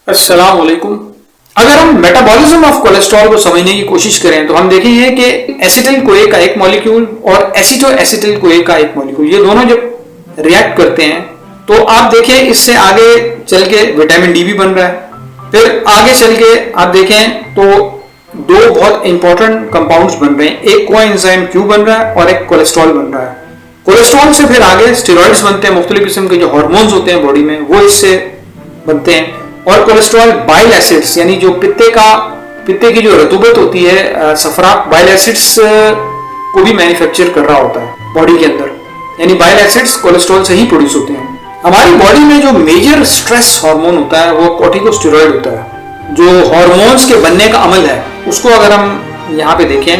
अस्सलाम वालेकुम। अगर हम मेटाबॉलिज्म ऑफ कोलेस्ट्रॉल को समझने की कोशिश करें तो हम देखेंगे कि एसिटिल कोए का एक मॉलिक्यूल और एसिटो एसिटिल कोए का एक मॉलिक्यूल, ये दोनों जब रिएक्ट करते हैं तो आप देखें इससे आगे चल के विटामिन डी भी बन रहा है। फिर आगे चल के आप देखें तो दो बहुत इंपॉर्टेंट कंपाउंड्स बन रहे हैं, एक कोएंजाइम क्यू बन रहा है और एक कोलेस्ट्रॉल बन रहा है। कोलेस्ट्रॉल से फिर आगे स्टेरॉइड्स बनते हैं, मुख्तलिफ किस्म के जो हार्मोन्स होते हैं बॉडी में वो इससे बनते हैं। और कोलेस्ट्रॉल बाइल एसिड्स यानी जो पित्ते की जो रतूबत होती है, सफरा, बाइल एसिड्स को भी मैन्युफैक्चर कर रहा होता है बॉडी के अंदर, यानी बाइल एसिड्स कोलेस्ट्रॉल से ही प्रोड्यूस होते हैं। हमारी बॉडी में जो मेजर स्ट्रेस हार्मोन होता है वो कॉर्टिकोस्टेरॉइड होता है। जो हार्मोन्स के बनने का अमल है उसको अगर हम यहाँ पे देखें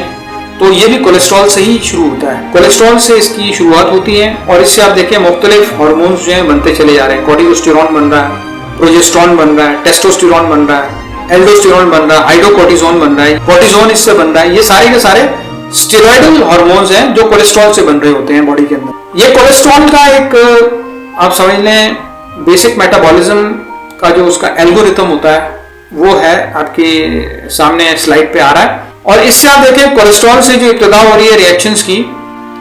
तो ये भी कोलेस्ट्रॉल से ही शुरू होता है। कोलेस्ट्रॉल से इसकी शुरुआत होती है और इससे आप देखें मुख्तलिफ हार्मोन्स जो हैं बनते चले जा रहे हैं। कॉर्टिकोस्टेरॉन बन रहा है, प्रोजेस्टेरॉन बन रहा है, टेस्टोस्टेरॉन बन रहा है, एल्डोस्टेरॉन बन रहा है, हाइड्रोकोर्टिजोन बन रहा है, कोर्टिजोन इससे बन रहा है। ये सारे के सारे स्टेरॉइडल हार्मोन्स हैं जो कोलेस्ट्रॉल से बन रहे होते हैं बॉडी के अंदर। ये कोलेस्ट्रॉल का एक आप समझ लें बेसिक मेटाबॉलिज्म का जो उसका एल्गोरिथम होता है वो है आपके सामने स्लाइड पे आ रहा है। और इससे आप देखें कोलेस्ट्रॉल से जो इब्तिदा हो रही है रिएक्शंस की,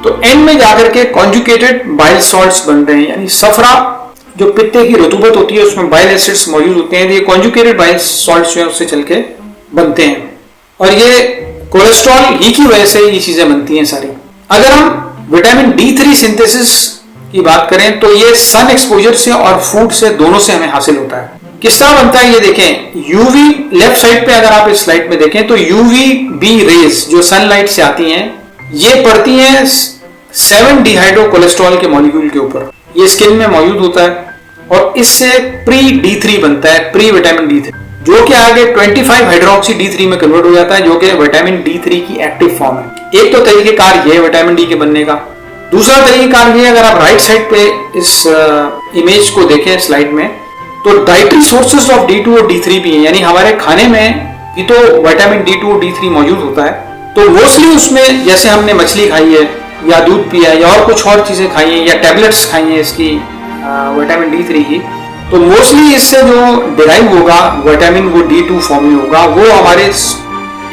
तो एंड में जाकर के कॉन्जुगेटेड बाइल सॉल्ट्स बन रहे हैं, यानी सफरा जो पित्ते की रतूबत होती है उसमें बाइल एसिड्स मौजूद होते हैं, ये कॉन्जुगेटेड बाइल सॉल्ट्स जो है उससे चल के बनते हैं और ये कोलेस्ट्रॉल ही की वजह से ये चीजें बनती हैं सारी। अगर हम विटामिन D3 सिंथेसिस की बात करें तो ये सन एक्सपोजर से और फूड से दोनों से हमें हासिल होता है। किस तरह बनता है ये देखें। यूवी लेफ्ट साइड पे अगर आप इस स्लाइड में देखें तो यूवी बी रेज जो सनलाइट से आती हैं ये पड़ती हैं 7 डिहाइड्रो कोलेस्ट्रॉल के मॉलिक्यूल के ऊपर, ये स्किन में मौजूद होता है और इससे प्री D3 बनता है, प्री विटामिन D3, जो कि आगे 25 हाइड्रोक्सी D3 में कन्वर्ट हो जाता है जो कि विटामिन D3 की एक्टिव फॉर्म है। एक तो तरीकेकार ये है विटामिन डी के बनने का। दूसरा तरीकेकार ये, अगर आप राइट साइड पे इस इमेज को देखें स्लाइड में, तो डाइटरी सोर्सेज ऑफ D2 और D3 भी है, यानी हमारे खाने में भी तो विटामिन D2 और D3 मौजूद होता है। तो मोस्टली उसमें जैसे हमने मछली खाई है या दूध पिया है या और कुछ और चीजें खाई हैं या टैबलेट्स खाई हैं इसकी विटामिन D3 की, तो मोस्टली इससे जो डिराइव होगा विटामिन वो D2 फॉर्म में होगा, वो हमारे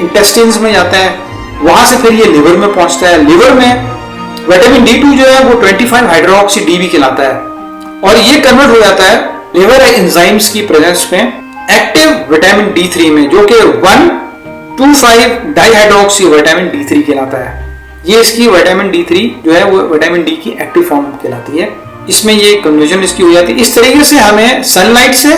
इंटेस्टाइन्स में जाता है, वहां से फिर ये लिवर में पहुंचता है। लिवर में विटामिन D2 जो है वो 25 हाइड्रोक्सी डी भी कहलाता है और ये कन्वर्ट हो जाता है लिवर एंजाइम्स की प्रेजेंस में एक्टिव विटामिन D3 में, जो कि 1,2,5 डाइहाइड्रोक्सी विटामिन D3 कहलाता है। ये इसकी विटामिन D3 जो है वो विटामिन डी की एक्टिव फॉर्म कहलाती है। इसमें ये कन्वर्जन इसकी हो जाती है। इस तरीके से हमें सनलाइट से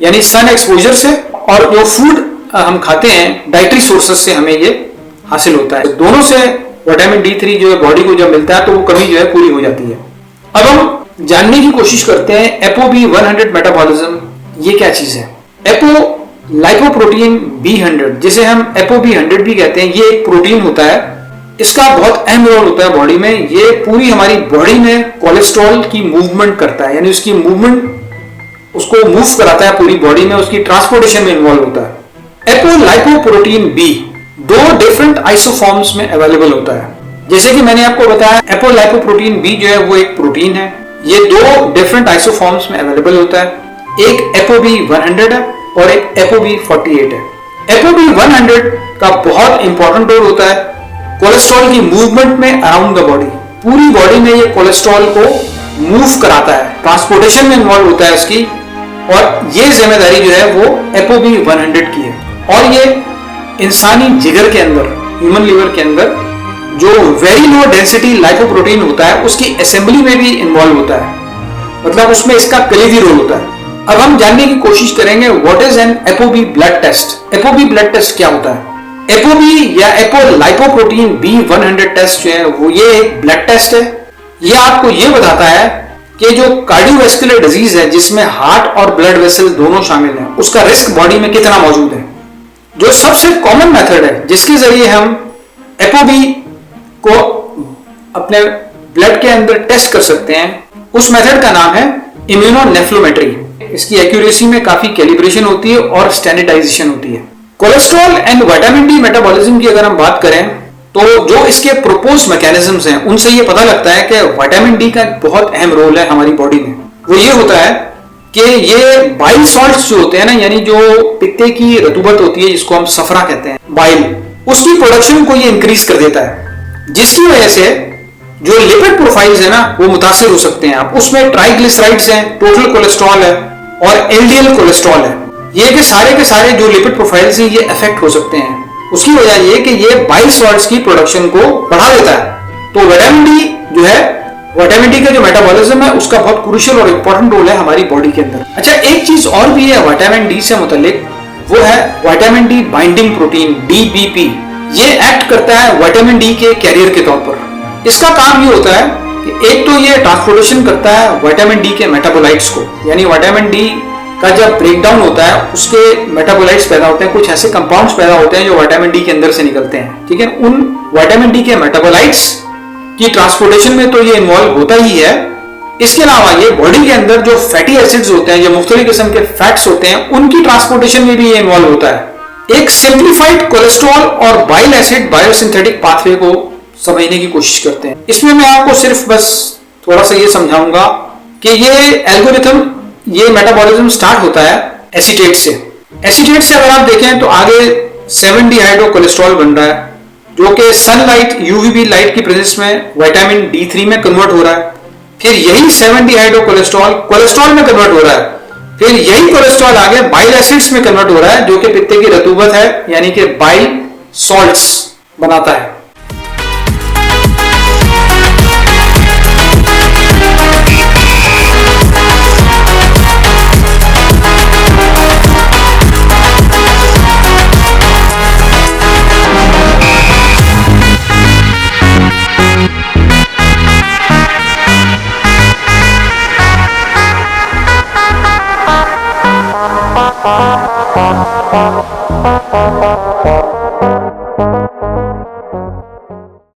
यानी सन एक्सपोजर से और जो फूड हम खाते हैं डाइटरी सोर्सेज से हमें ये हासिल होता है। दोनों से विटामिन D3 जो है बॉडी को जब मिलता है तो वो कमी जो है पूरी हो जाती है। अब हम जानने की कोशिश करते हैं ApoB100 मेटाबॉलिज्म ये क्या चीज है। एपो लाइपोप्रोटीन B100 जिसे हम ApoB100 भी कहते हैं, ये एक प्रोटीन होता है, इसका बहुत अहम रोल होता है बॉडी में। ये पूरी हमारी बॉडी में कोलेस्ट्रॉल की मूवमेंट करता है, यानी उसकी मूवमेंट उसको मूव कराता है पूरी बॉडी में, उसकी ट्रांसपोर्टेशन में इन्वॉल्व होता है। एपोलाइपोप्रोटीन B 2 डिफरेंट आइसोफॉर्म्स में अवेलेबल होता है। जैसे कि मैंने आपको बताया एपोलाइपोप्रोटीन B जो है वो एक प्रोटीन है, ये 2 डिफरेंट आइसोफॉर्म्स में अवेलेबल होता है, एक ApoB100 है और एक ApoB48 है। ApoB100 का बहुत इंपॉर्टेंट रोल होता है कोलेस्ट्रॉल की मूवमेंट में अराउंड द बॉडी। पूरी बॉडी में ये कोलेस्ट्रॉल को मूव कराता है, ट्रांसपोर्टेशन में इन्वॉल्व होता है इसकी, और ये जिम्मेदारी जो है वो ApoB100 की है। और ये इंसानी जिगर के अंदर, ह्यूमन लिवर के अंदर जो वेरी लो डेंसिटी लाइपोप्रोटीन होता है उसकी असेंबली में भी इन्वॉल्व होता है, मतलब उसमें इसका कलीदी रोल होता है। अब हम जानने की कोशिश करेंगे what is an ApoB blood test. ApoB blood test क्या होता है। ApoB या एपोलाइपोप्रोटीन B100 टेस्ट जो है वो ये एक ब्लड टेस्ट है। ये आपको ये बताता है कि जो कार्डियोवैस्कुलर डिजीज है जिसमें हार्ट और ब्लड वेसल दोनों शामिल हैं, उसका रिस्क बॉडी में कितना मौजूद है। जो सबसे कॉमन मेथड है जिसके जरिए हम ApoB को अपने ब्लड के अंदर टेस्ट कर सकते हैं, उस मेथड का नाम है इम्यूनोनेफ्रोमेट्री। इसकी एक्यूरेसी में काफी कैलिब्रेशन होती है और स्टैंडर्डाइजेशन होती है। Cholesterol and vitamin D metabolism की अगर हम बात करें तो जो इसके प्रोपोज मैकेनिज्म्स हैं उनसे ये पता लगता है कि विटामिन डी का बहुत अहम रोल है हमारी बॉडी में। वो ये होता है कि ये बाइल सॉल्ट्स जो होते हैं ना, यानी जो पित्ते की रतूबत होती है जिसको हम सफरा कहते हैं, बाइल, उसकी प्रोडक्शन को ये इंक्रीज कर देता है, जिसकी वजह से जो लिपिड प्रोफाइल्स है ना वो मुतासिर हो सकते हैं। आप उसमें ट्राइग्लिसराइड्स हैं, टोटल कोलेस्ट्रॉल है और एलडीएल कोलेस्ट्रॉल है, ये के सारे जो लिपिड प्रोफाइल्स हैं ये अफेक्ट हो सकते हैं। उसकी वजह ये कि ये बाइल सॉल्ट्स की प्रोडक्शन को बढ़ा देता है। तो विटामिन डी जो है, विटामिन डी का जो मेटाबॉलिज्म है उसका बहुत क्रूशियल और इंपॉर्टेंट रोल है हमारी बॉडी के अंदर। अच्छा, एक चीज और भी है विटामिन डी से मुतालिक, वो है vitamin D binding protein, DBP. ये एक्ट करता है विटामिन डी के कैरियर के तौर पर। इसका काम ये होता है कि एक तो ये ट्रांसपोर्टेशन करता है विटामिन डी के मेटाबोलाइट्स को, यानी विटामिन डी का जब ब्रेकडाउन होता है उसके मेटाबोलाइट्स पैदा होते हैं, कुछ ऐसे कंपाउंड्स पैदा होते हैं जो विटामिन डी के अंदर से निकलते हैं, ठीक है। उन विटामिन डी के मेटाबोलाइट्स की ट्रांसपोर्टेशन में तो ये इन्वॉल्व होता ही है। इसके अलावा ये बॉडी के अंदर जो फैटी एसिड्स होते हैं, जो मुख्तलिफ किस्म के फैट्स होते हैं, उनकी ट्रांसपोर्टेशन में भी ये इन्वॉल्व होता है। एक सिंप्लीफाइड कोलेस्ट्रॉल और बाइल एसिड बायोसिंथेटिक पाथवे को समझने की कोशिश करते हैं। इसमें मैं आपको सिर्फ बस थोड़ा सा ये समझाऊंगा कि ये एल्गोरिथम, ये मेटाबॉलिज्म स्टार्ट होता है एसीटेट से। एसीटेट से अगर आप देखें तो आगे 7 डिहाइड्रो कोलेस्ट्रॉल बन रहा है, जो कि सनलाइट, यूवीबी लाइट की प्रेजेंस में विटामिन D3 में कन्वर्ट हो रहा है। फिर यही 7 डिहाइड्रो कोलेस्ट्रॉल कोलेस्ट्रॉल में कन्वर्ट हो रहा है। फिर यही कोलेस्ट्रॉल आगे बाइल एसिड्स में कन्वर्ट हो रहा है, जो कि पित्ते की रतूबत है, यानी कि बाइल सॉल्ट्स बनाता है। Thank you.